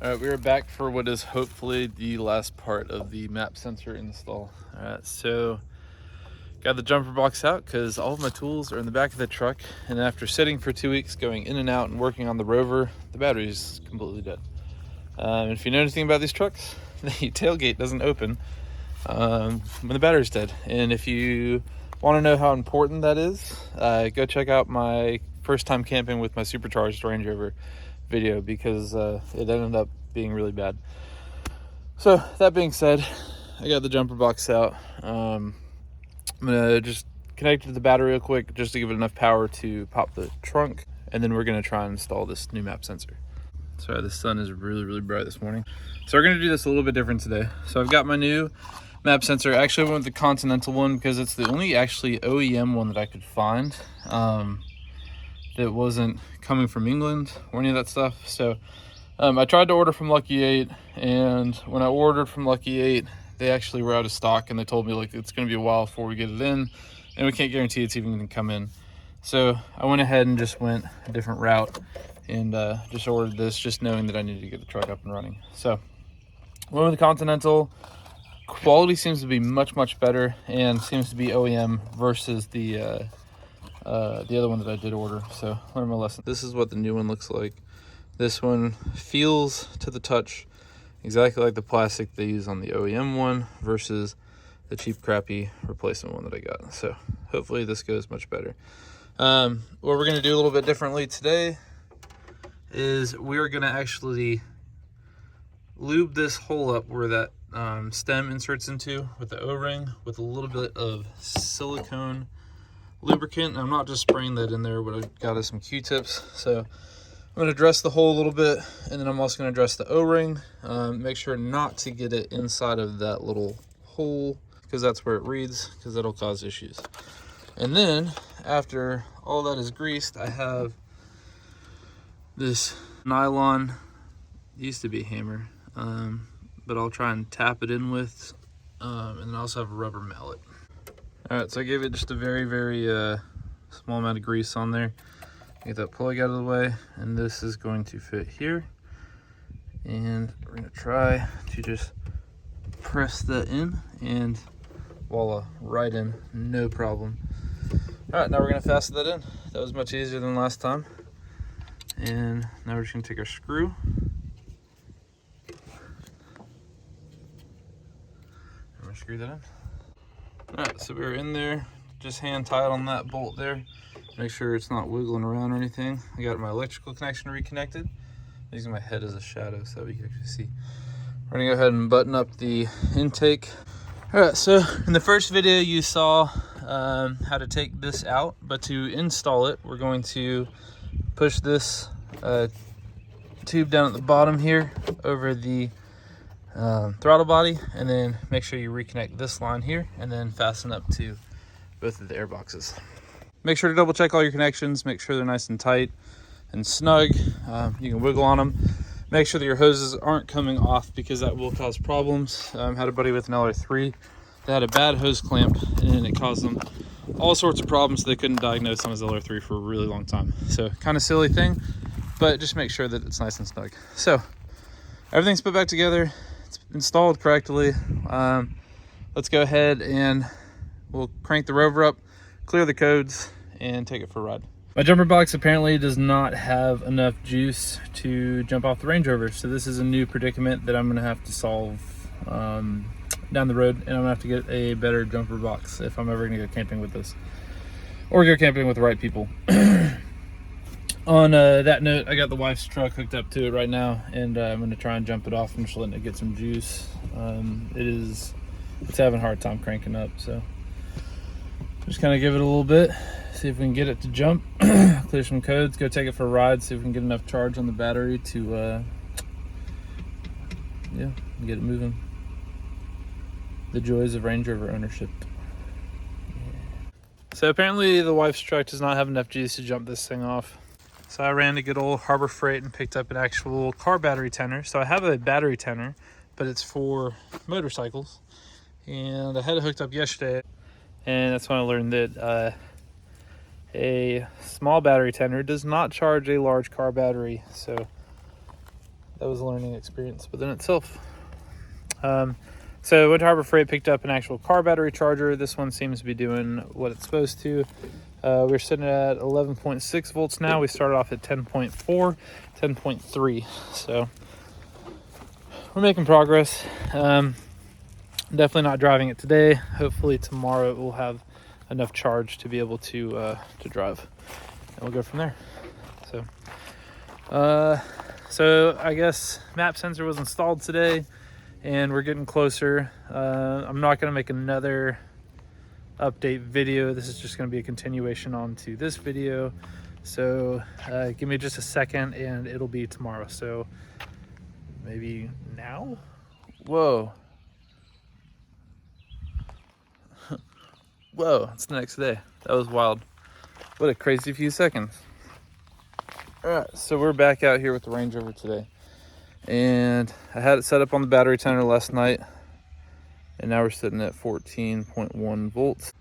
All right, we are back for what is hopefully the last part of the map sensor install. All right, so got the jumper box out because all of my tools are in the back of the truck, and after sitting for 2 weeks going in and out and working on the Rover, the battery's completely dead. If you know anything about these trucks, the tailgate doesn't open when the battery's dead. And if you want to know how important that is, go check out my first time camping with my supercharged Range Rover video, because it ended up being really bad. So that being said, I got the jumper box out. I'm gonna just connect it to the battery real quick just to give it enough power to pop the trunk, and then we're gonna try and install this new map sensor. Sorry, the sun is really bright this morning. So we're gonna do this a little bit different today. So I've got my new map sensor. Actually, I went with the Continental one because it's the only actually OEM one that I could find that wasn't coming from England or any of that stuff. So I tried to order from Lucky 8, and when I ordered from Lucky 8, they actually were out of stock, and they told me like it's going to be a while before we get it in, and we can't guarantee it's even going to come in. So I went ahead and just went a different route and just ordered this, just knowing that I needed to get the truck up and running. So went with the Continental. Quality seems to be much better and seems to be OEM versus the other one that I did order. So learn my lesson. This is what the new one looks like. This one feels to the touch exactly like the plastic they use on the OEM one versus the cheap crappy replacement one that I got. So hopefully this goes much better. What we're going to do a little bit differently today is we're going to actually lube this hole up where that stem inserts into with the O-ring with a little bit of silicone lubricant. I'm not just spraying that in there, but I've got some Q-tips. So I'm going to dress the hole a little bit, and then I'm also going to dress the O-ring. Make sure not to get it inside of that little hole, because that's where it reads, because that'll cause issues. And then after all that is greased, I have this nylon, it used to be a hammer, but I'll try and tap it in with, and then I also have a rubber mallet. All right, so I gave it just a very small amount of grease on there. Get that plug out of the way, and this is going to fit here. And we're gonna try to just press that in, and voila, right in, no problem. All right, now we're gonna fasten that in. That was much easier than last time. And now we're just gonna take our screw. And we're gonna screw that in. All right, so we're in there, just hand tight on that bolt there. Make sure it's not wiggling around or anything. I got my electrical connection reconnected. I'm using my head as a shadow so we can actually see. We're gonna go ahead and button up the intake. All right, so in the first video you saw how to take this out, but to install it, we're going to push this tube down at the bottom here over the throttle body, and then make sure you reconnect this line here and then fasten up to both of the air boxes. Make sure to double check all your connections, make sure they're nice and tight and snug. You can wiggle on them. Make sure that your hoses aren't coming off, because that will cause problems. Had a buddy with an LR3 that had a bad hose clamp, and it caused them all sorts of problems. So they couldn't diagnose on his LR3 for a really long time. So kind of silly thing, but just make sure that it's nice and snug. So everything's put back together, it's installed correctly. Let's go ahead and we'll crank the Rover up, clear the codes, and take it for a ride. My jumper box apparently does not have enough juice to jump off the Range Rover, so this is a new predicament that I'm gonna have to solve down the road, and I'm gonna have to get a better jumper box if I'm ever gonna go camping with this, or go camping with the right people. On that note, I got the wife's truck hooked up to it right now, and I'm gonna try and jump it off and just letting it get some juice. It's having a hard time cranking up, so just kind of give it a little bit, see if we can get it to jump, clear some codes, go take it for a ride, see if we can get enough charge on the battery to yeah, get it moving. The joys of Range Rover ownership. Yeah. So apparently the wife's truck does not have enough juice to jump this thing off. So I ran to good old Harbor Freight and picked up an actual car battery tenor. So I have a battery tenor, but it's for motorcycles. And I had it hooked up yesterday. And that's when I learned that a small battery tenor does not charge a large car battery. So that was a learning experience within itself. So went to Harbor Freight, picked up an actual car battery charger. This one seems to be doing what it's supposed to. We're sitting at 11.6 volts now. We started off at 10.4, 10.3. So we're making progress. Definitely not driving it today. Hopefully tomorrow it will have enough charge to be able to drive, and we'll go from there. So I guess map sensor was installed today, and we're getting closer. I'm not going to make another update video. This is just going to be a continuation onto this video. So give me just a second and it'll be tomorrow. So maybe now? Whoa. Whoa, it's the next day. That was wild. What a crazy few seconds. All right, so we're back out here with the Range Rover today. And I had it set up on the battery tender last night. And now we're sitting at 14.1 volts,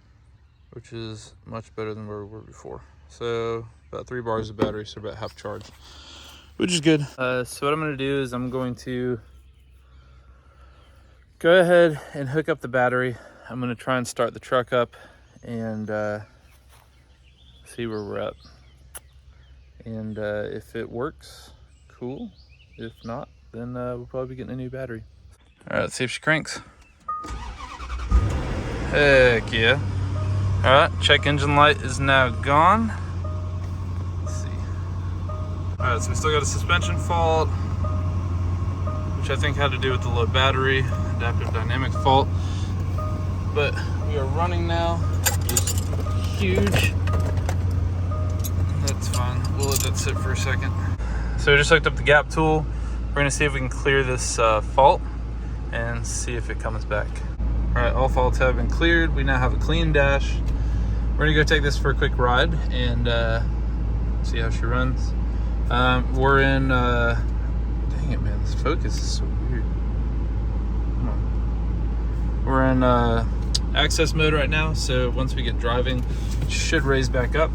which is much better than where we were before. So about 3 bars of battery, so about half charge, which is good. So what I'm gonna do is I'm going to go ahead and hook up the battery. I'm gonna try and start the truck up and see where we're at. And if it works, cool. If not, then we'll probably be getting a new battery. All right, let's see if she cranks. Heck yeah. All right, check engine light is now gone. Let's see. All right, so we still got a suspension fault, which I think had to do with the low battery, adaptive dynamic fault. But we are running now, which is huge. That's fine, we'll let that sit for a second. So we just hooked up the gap tool. We're gonna see if we can clear this fault and see if it comes back. All right, all faults have been cleared. We now have a clean dash. We're gonna go take this for a quick ride and see how she runs. We're in, dang it, man, this focus is so weird. Come on. We're in access mode right now, so once we get driving, it should raise back up.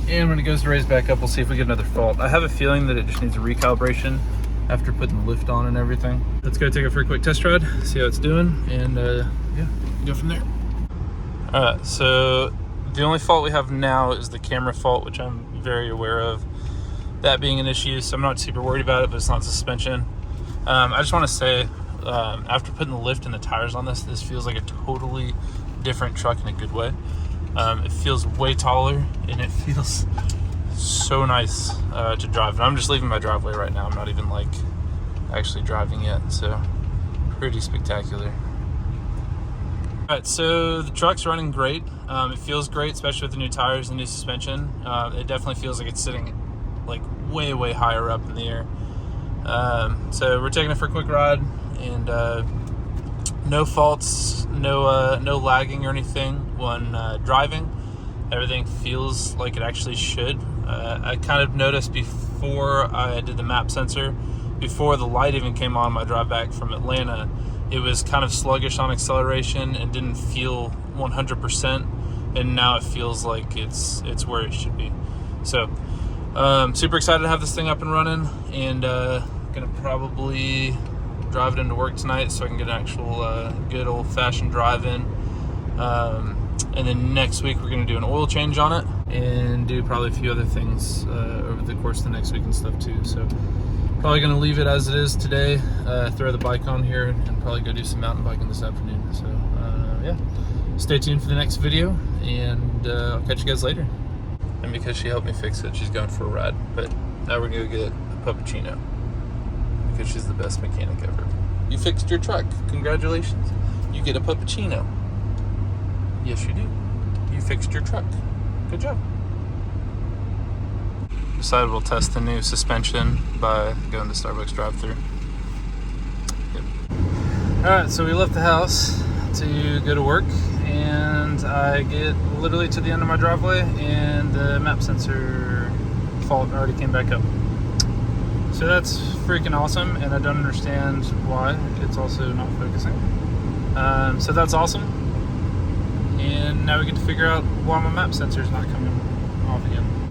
And when it goes to raise back up, we'll see if we get another fault. I have a feeling that it just needs a recalibration after putting the lift on and everything. Let's go take it for a quick test ride, see how it's doing, and yeah, go from there. All right, so the only fault we have now is the camera fault, which I'm very aware of, that being an issue, so I'm not super worried about it, but it's not suspension. I just want to say, after putting the lift and the tires on this, this feels like a totally different truck in a good way. It feels way taller, and it feels so nice to drive. And I'm just leaving my driveway right now. I'm not even like actually driving yet, so pretty spectacular. All right, so the truck's running great. It feels great, especially with the new tires and new suspension. It definitely feels like it's sitting like way higher up in the air. So we're taking it for a quick ride, and no faults, no lagging or anything when driving. Everything feels like it actually should. I kind of noticed before I did the map sensor, before the light even came on my drive back from Atlanta, it was kind of sluggish on acceleration and didn't feel 100%, and now it feels like it's where it should be. So super excited to have this thing up and running, and gonna probably drive it into work tonight so I can get an actual good old-fashioned drive in. And then next week we're going to do an oil change on it and do probably a few other things over the course of the next week and stuff too. So probably going to leave it as it is today, throw the bike on here, and probably go do some mountain biking this afternoon. So yeah, stay tuned for the next video, and I'll catch you guys later. And because she helped me fix it, she's going for a ride. But now we're going to go get a puppuccino because she's the best mechanic ever. You fixed your truck. Congratulations. You get a puppuccino. Yes, you do. You fixed your truck. Good job. Decided we'll test the new suspension by going to Starbucks drive-thru. Yep. All right, so we left the house to go to work, and I get literally to the end of my driveway, and the map sensor fault already came back up. So that's freaking awesome, and I don't understand why it's also not focusing. So that's awesome. And now we get to figure out why my map sensor is not coming off again.